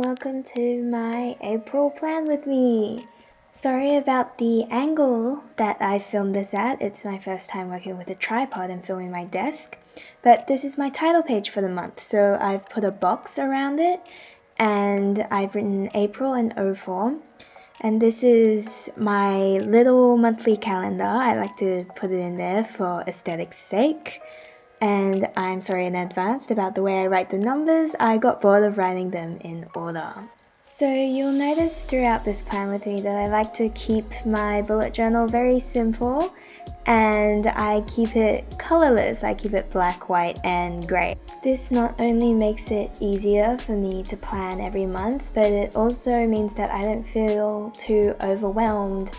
welcome to my April plan with me. Sorry about the angle that I filmed this at. It's my first time working with a tripod and filming my desk. But this is my title page for the month, so I've put a box around it and I've written April in O form. And this is my little monthly calendar. I like to put it in there for aesthetic's sake. And I'm sorry in advance about the way I write the numbers. I got bored of writing them in order. So you'll notice throughout this plan with me that I like to keep my bullet journal very simple, and I keep it colorless. I keep it black, white, and grey. This not only makes it easier for me to plan every month, but it also means that I don't feel too overwhelmed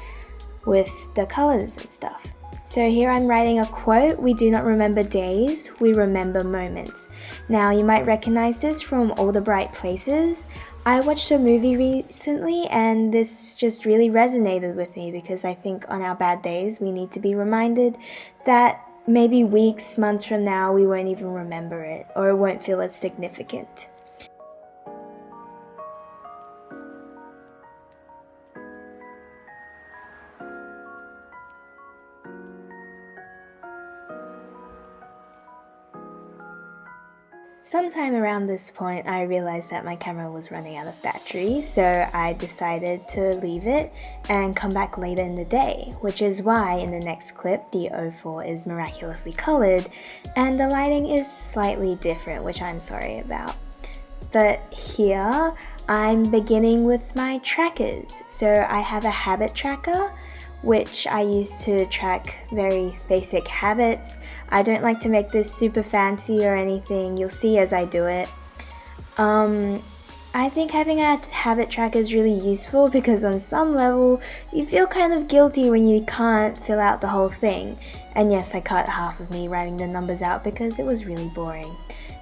with the colors and stuff. So here I'm writing a quote: "We do not remember days, we remember moments." Now you might recognize this from All the Bright Places. I watched a movie recently and this just really resonated with me because I think on our bad days we need to be reminded that maybe weeks, months from now we won't even remember it, or it won't feel as significant. Sometime around this point, I realized that my camera was running out of battery, so I decided to leave it and come back later in the day, which is why in the next clip, the O4 is miraculously colored and the lighting is slightly different, which I'm sorry about. But here, I'm beginning with my trackers. So I have a habit tracker, which I use to track very basic habits. I don't like to make this super fancy or anything. You'll see as I do it. I think having a habit tracker is really useful because on some level you feel kind of guilty when you can't fill out the whole thing. And yes, I cut half of me writing the numbers out because it was really boring.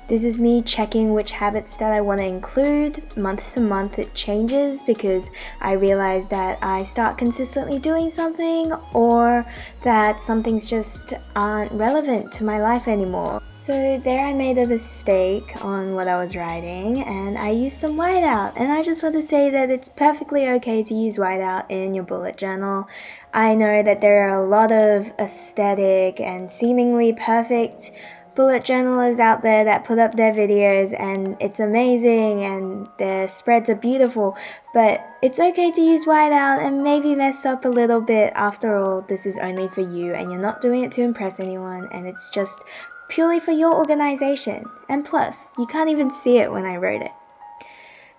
This is me checking which habits that I want to include. Month to month it changes because I realize that I start consistently doing something or that some things just aren't relevant to my life anymore. So there I made a mistake on what I was writing and I used some whiteout, and I just want to say that it's perfectly okay to use whiteout in your bullet journal. I know that there are a lot of aesthetic and seemingly perfect bullet journalers out there that put up their videos and it's amazing and their spreads are beautiful, but it's okay to use whiteout and maybe mess up a little bit. After all, this is only for you and you're not doing it to impress anyone, and it's just purely for your organization. And plus, you can't even see it when I wrote it.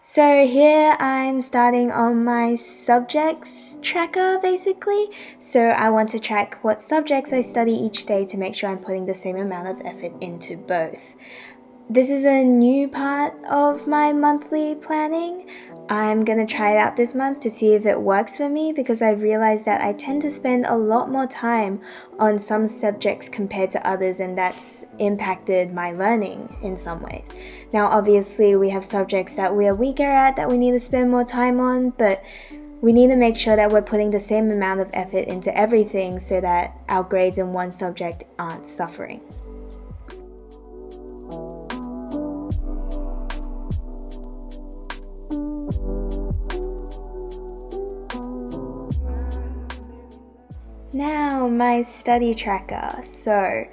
So here I'm starting on my subjects tracker basically. So I want to track what subjects I study each day to make sure I'm putting the same amount of effort into both. This is a new part of my monthly planning. I'm gonna try it out this month to see if it works for me because I've realized that I tend to spend a lot more time on some subjects compared to others, and that's impacted my learning in some ways. Now obviously we have subjects that we are weaker at that we need to spend more time on, but we need to make sure that we're putting the same amount of effort into everything so that our grades in one subject aren't suffering. Now my study tracker. So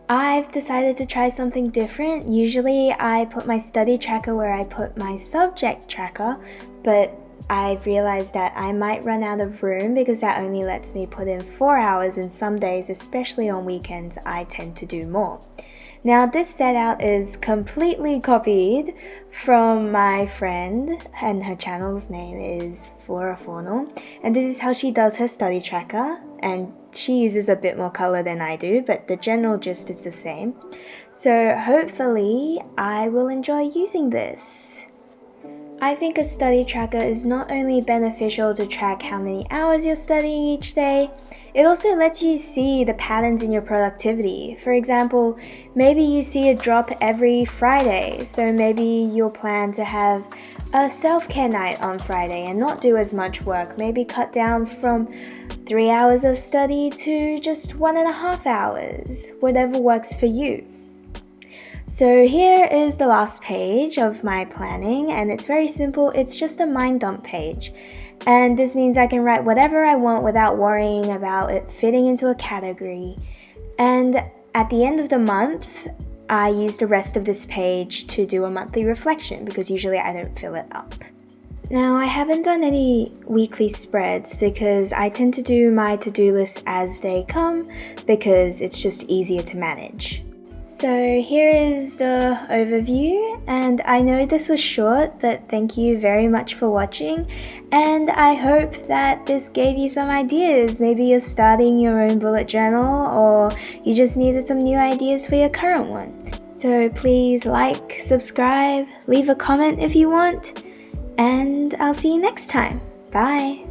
I've decided to try something different. Usually I put my study tracker where I put my subject tracker, but I've realized that I might run out of room because that only lets me put in 4 hours, and some days, especially on weekends, I tend to do more. Now this setup is completely copied from my friend, and her channel's name is Flora Fornal, and this is how she does her study tracker, and she uses a bit more color than I do, but the general gist is the same. So hopefully I will enjoy using this. I think a study tracker is not only beneficial to track how many hours you're studying each day, it also lets you see the patterns in your productivity. For example, maybe you see a drop every Friday, so maybe you'll plan to have a self-care night on Friday and not do as much work. Maybe cut down from 3 hours of study to just 1.5 hours, whatever works for you. So here is the last page of my planning, and it's very simple. It's just a mind dump page. And this means I can write whatever I want without worrying about it fitting into a category. And at the end of the month, I use the rest of this page to do a monthly reflection because usually I don't fill it up. Now, I haven't done any weekly spreads because I tend to do my to-do list as they come because it's just easier to manage. So here is the overview, and I know this was short, but thank you very much for watching, and I hope that this gave you some ideas. Maybe you're starting your own bullet journal, or you just needed some new ideas for your current one. So please like, subscribe, leave a comment if you want, and I'll see you next time. Bye!